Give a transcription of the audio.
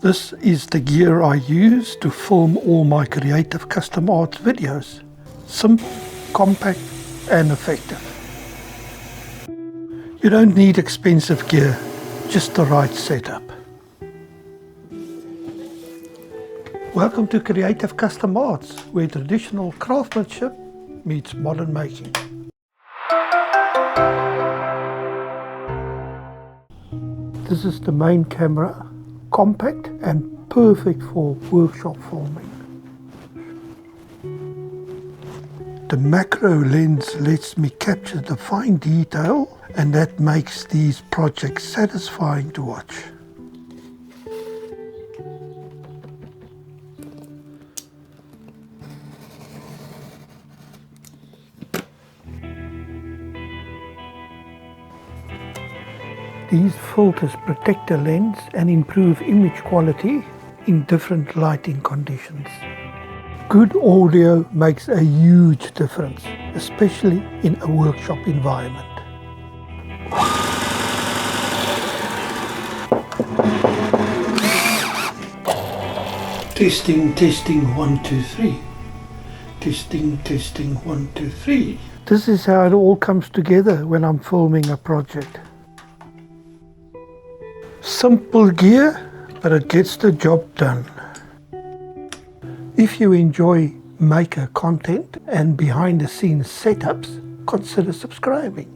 This is the gear I use to film all my creative custom arts videos. Simple, compact and effective. You don't need expensive gear, just the right setup. Welcome to Creative Custom Arts, where traditional craftsmanship meets modern making. This is the main camera, compact and perfect for workshop filming. The macro lens lets me capture the fine detail, and that makes these projects satisfying to watch. These filters protect the lens and improve image quality in different lighting conditions. Good audio makes a huge difference, especially in a workshop environment. Testing, 1, 2, 3. Testing, 1, 2, 3. This is how it all comes together when I'm filming a project. Simple gear, but it gets the job done. If you enjoy maker content and behind the scenes setups, consider subscribing.